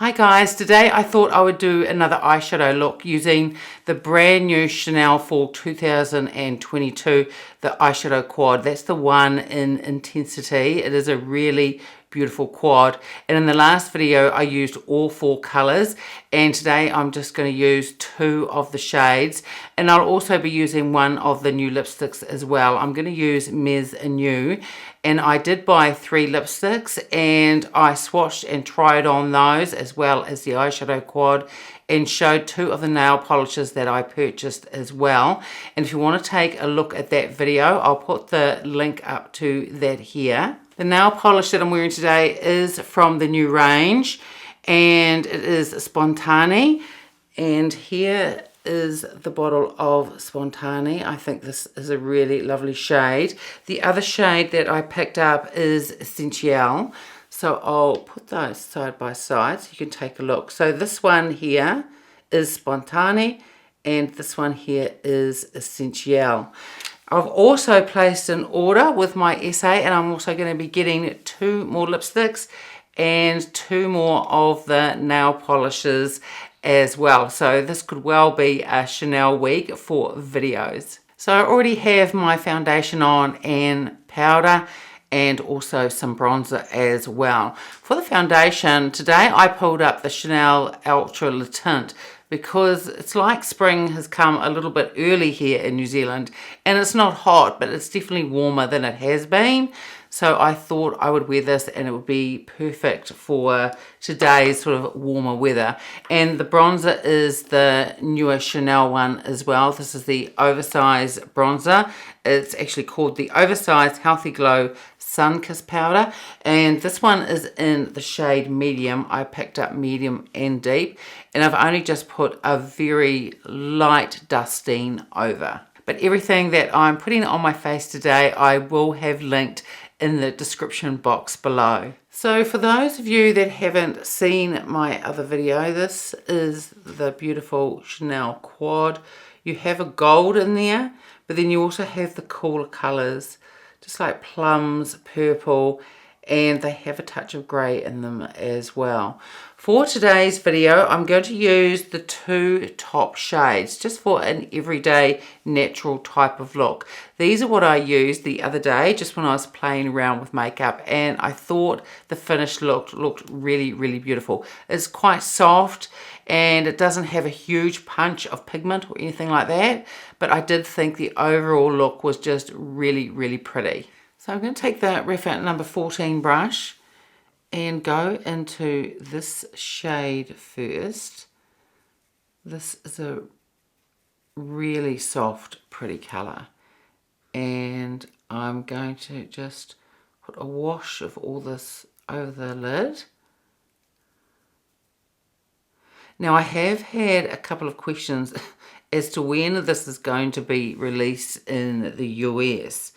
Hi guys, today I thought I would do another eyeshadow look using the brand new Chanel Fall 2022, the eyeshadow quad. That's the one in Intensity. It is a really beautiful quad, and in the last video I used all 4 colors, and today I'm just going to use 2 of the shades, and I'll also be using one of the new lipsticks as well. I'm going to use Mise New, and I did buy 3 lipsticks and I swatched and tried on those as well as the eyeshadow quad, and showed 2 of the nail polishes that I purchased as well. And if you want to take a look at that video, I'll put the link up to that here. The nail polish that I'm wearing today is from the new range, and it is Spontane, and here is the bottle of Spontane. I think this is a really lovely shade. The other shade that I picked up is Essential, so I'll put those side by side so you can take a look. So this one here is Spontane and this one here is Essential. I've also placed an order with my essay, and I'm also going to be getting 2 more lipsticks and 2 more of the nail polishes as well. So this could well be a Chanel week for videos. So I already have my foundation on and powder, and also some bronzer as well. For the foundation, today I pulled up the Chanel Ultra Le Tint because it's like spring has come a little bit early here in New Zealand, and it's not hot, but it's definitely warmer than it has been. So I thought I would wear this and it would be perfect for today's sort of warmer weather. And the bronzer is the newer Chanel one as well. This is the Oversize bronzer. It's actually called the Oversize Healthy Glow Sunkissed powder, and this one is in the shade medium. I picked up medium and deep, and I've only just put a very light dusting over. But everything that I'm putting on my face today I will have linked in the description box below. So for those of you that haven't seen my other video, this is the beautiful Chanel quad. You have a gold in there, but then you also have the cooler colors, just like plums, purple, and they have a touch of grey in them as well. For today's video, I'm going to use the 2 top shades just for an everyday natural type of look. These are what I used the other day just when I was playing around with makeup, and I thought the finished look looked really, really beautiful. It's quite soft and it doesn't have a huge punch of pigment or anything like that, but I did think the overall look was just really, really pretty. So I'm going to take the Reference number 14 brush and go into this shade first. This is a really soft, pretty colour, and I'm going to just put a wash of all this over the lid. Now I have had a couple of questions as to when this is going to be released in the US.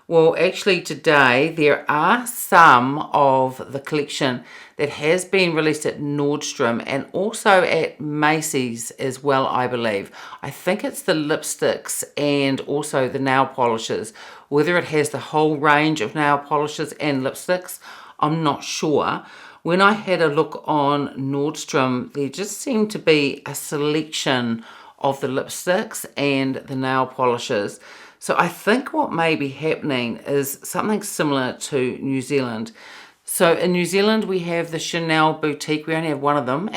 Well, actually today there are some of the collection that has been released at Nordstrom and also at Macy's as well, I believe. I think it's the lipsticks and also the nail polishes. Whether it has the whole range of nail polishes and lipsticks, I'm not sure. When I had a look on Nordstrom, there just seemed to be a selection of the lipsticks and the nail polishes. So I think what may be happening is something similar to New Zealand. So in New Zealand we have the Chanel boutique. We only have one of them,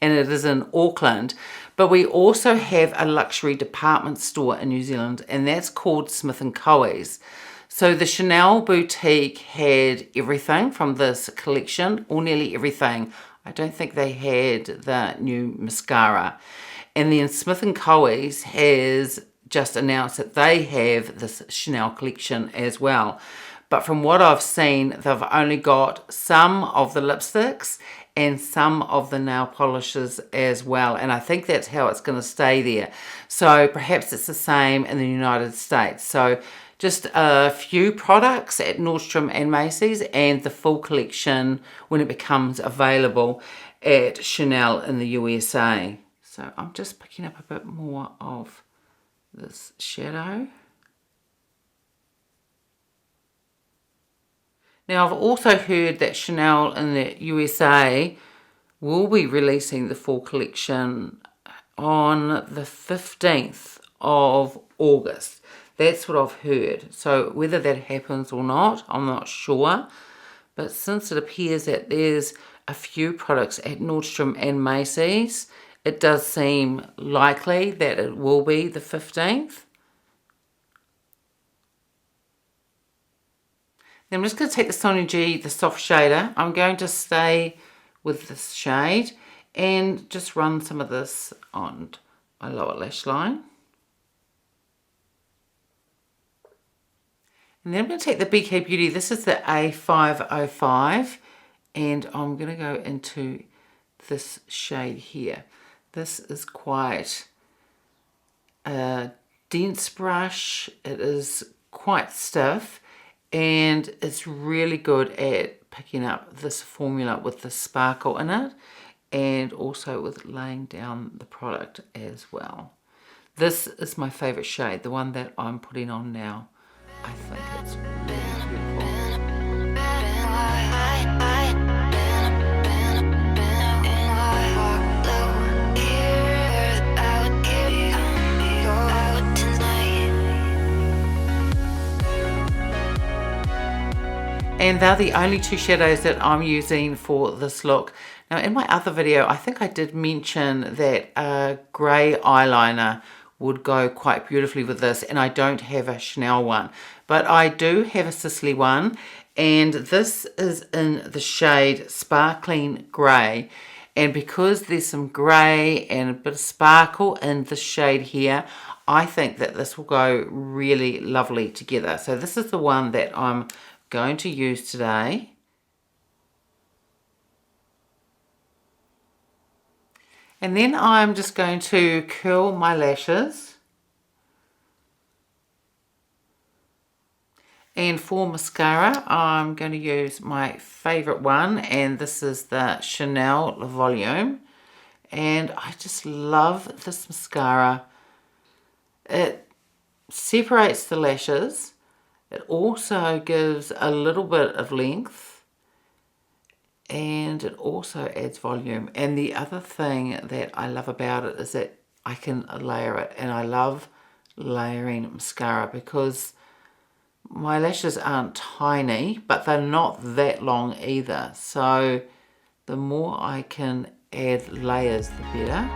and it is in Auckland. But we also have a luxury department store in New Zealand, and that's called Smith & Co.'s. So the Chanel boutique had everything from this collection, or nearly everything. I don't think they had the new mascara. And then Smith & Co.'s has just announced that they have this Chanel collection as well. But from what I've seen, they've only got some of the lipsticks and some of the nail polishes as well. And I think that's how it's going to stay there. So perhaps it's the same in the United States. So just a few products at Nordstrom and Macy's, and the full collection when it becomes available at Chanel in the USA. So I'm just picking up a bit more of this shadow. Now I've also heard that Chanel in the USA will be releasing the fall collection on the 15th of August. That's what I've heard. So whether that happens or not, I'm not sure. But since it appears that there's a few products at Nordstrom and Macy's, it does seem likely that it will be the 15th. Then I'm just going to take the Sonia G, the soft shader. I'm going to stay with this shade and just run some of this on my lower lash line. And then I'm going to take the BK Beauty. This is the A505, and I'm going to go into this shade here. This is quite a dense brush. It is quite stiff, and it's really good at picking up this formula with the sparkle in it, and also with laying down the product as well. This is my favorite shade, the one that I'm putting on now. I think it's really beautiful. And they're the only two shadows that I'm using for this look. Now in my other video, I think I did mention that a grey eyeliner would go quite beautifully with this, and I don't have a Chanel one, but I do have a Sisley one, and this is in the shade Sparkling Grey. And because there's some grey and a bit of sparkle in the shade here, I think that this will go really lovely together. So this is the one that I'm going to use today. And then I'm just going to curl my lashes. And for mascara, I'm going to use my favorite one, and this is the Chanel Volume. And I just love this mascara. It separates the lashes. It also gives a little bit of length, and it also adds volume. And the other thing that I love about it is that I can layer it, and I love layering mascara because my lashes aren't tiny, but they're not that long either. So the more I can add layers, the better.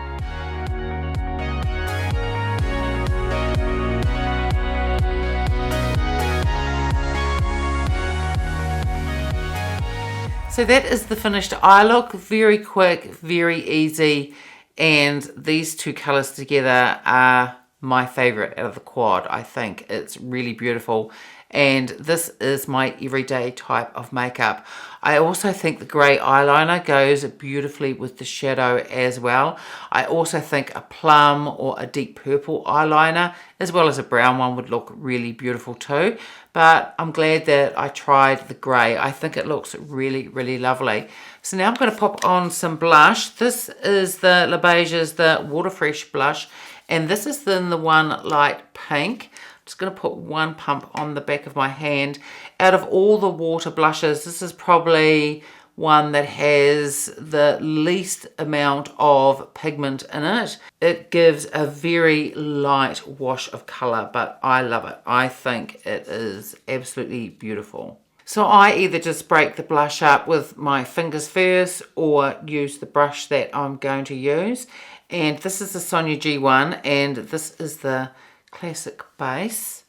So that is the finished eye look. Very quick, very easy, and these two colours together are my favourite out of the quad. I think it's really beautiful, and this is my everyday type of makeup. I also think the grey eyeliner goes beautifully with the shadow as well. I also think a plum or a deep purple eyeliner as well as a brown one would look really beautiful too. But I'm glad that I tried the grey. I think it looks really, really lovely. So now I'm going to pop on some blush. This is the Beiges, the Water Fresh blush, and this is in the one light pink. I'm just going to put one pump on the back of my hand. Out of all the water blushes, this is probably one that has the least amount of pigment in it. It gives a very light wash of colour, but I love it. I think it is absolutely beautiful. So I either just break the blush up with my fingers first or use the brush that I'm going to use. And this is the Sonia G one, and this is the Classic Base.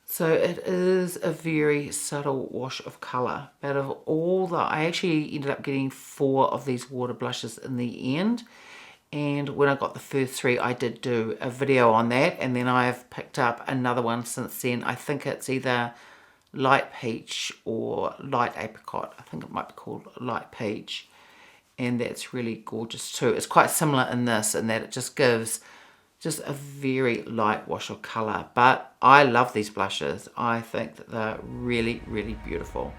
So it is a very subtle wash of colour. Out of all I actually ended up getting 4 of these water blushes in the end. And when I got the first 3, I did do a video on that. And then I've picked up another one since then. I think it's either light peach or light apricot. I think it might be called light peach. And that's really gorgeous too. It's quite similar in this, in that it just gives just a very light wash of colour. But I love these blushes. I think that they're really, really beautiful.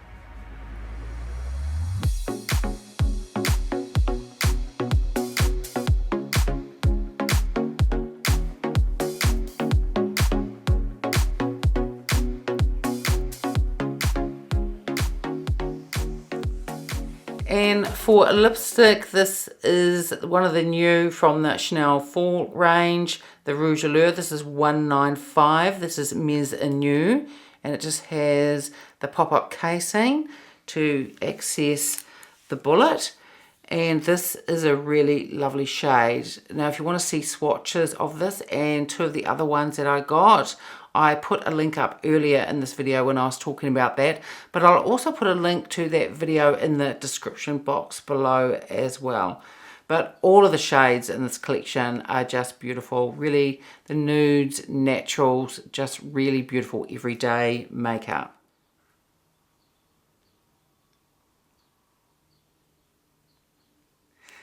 And for a lipstick, this is one of the new from the Chanel Fall range, the Rouge Allure. This is 195. This is Mise New, and it just has the pop-up casing to access the bullet. And this is a really lovely shade. Now, if you want to see swatches of this and two of the other ones that I got, I put a link up earlier in this video when I was talking about that, but I'll also put a link to that video in the description box below as well. But all of the shades in this collection are just beautiful. Really, the nudes, naturals, just really beautiful everyday makeup.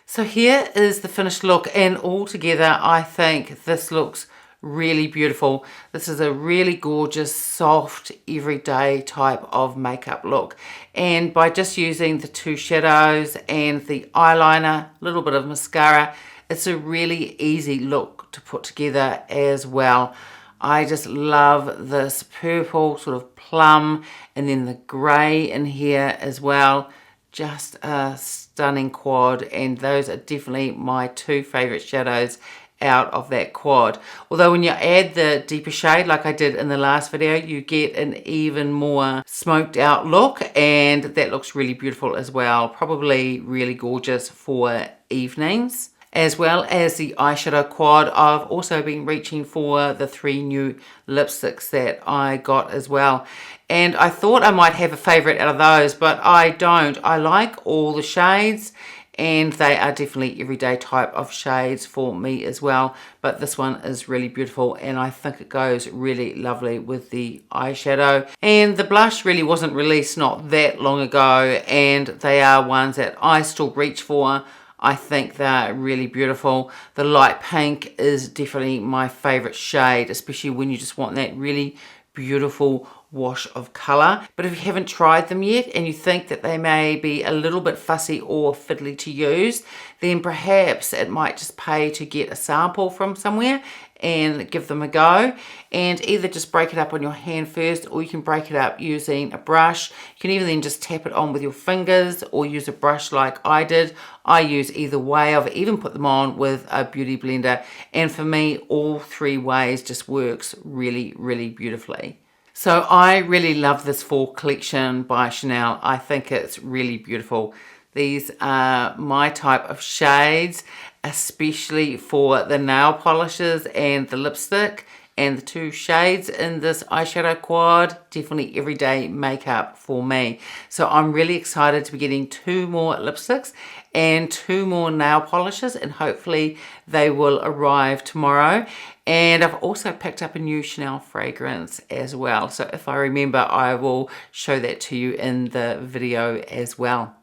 So here is the finished look, and altogether I think this looks really beautiful. This is a really gorgeous, soft, everyday type of makeup look. And by just using the two shadows and the eyeliner, a little bit of mascara, it's a really easy look to put together as well. I just love this purple sort of plum and then the grey in here as well. Just a stunning quad, and those are definitely my two favorite shadows out of that quad. Although when you add the deeper shade like I did in the last video, you get an even more smoked out look, and that looks really beautiful as well. Probably really gorgeous for evenings. As well as the eyeshadow quad, I've also been reaching for the three new lipsticks that I got as well. And I thought I might have a favorite out of those, but I don't. I like all the shades, and they are definitely everyday type of shades for me as well. But this one is really beautiful, and I think it goes really lovely with the eyeshadow. And the blush really wasn't released not that long ago, and they are ones that I still reach for. I think they're really beautiful. The light pink is definitely my favorite shade, especially when you just want that really beautiful wash of color. But if you haven't tried them yet and you think that they may be a little bit fussy or fiddly to use, then perhaps it might just pay to get a sample from somewhere and give them a go, and either just break it up on your hand first, or you can break it up using a brush. You can even then just tap it on with your fingers or use a brush like I did. I use either way. I've even put them on with a beauty blender, and for me all three ways just works really, really beautifully. So I really love this fall collection by Chanel. I think it's really beautiful. These are my type of shades, especially for the nail polishes and the lipstick, and the two shades in this eyeshadow quad, definitely everyday makeup for me. So I'm really excited to be getting two more lipsticks and two more nail polishes, and hopefully they will arrive tomorrow. And I've also picked up a new Chanel fragrance as well. So if I remember, I will show that to you in the video as well.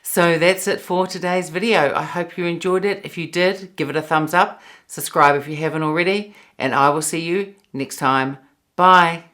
So that's it for today's video. I hope you enjoyed it. If you did, give it a thumbs up. Subscribe if you haven't already. And I will see you next time. Bye.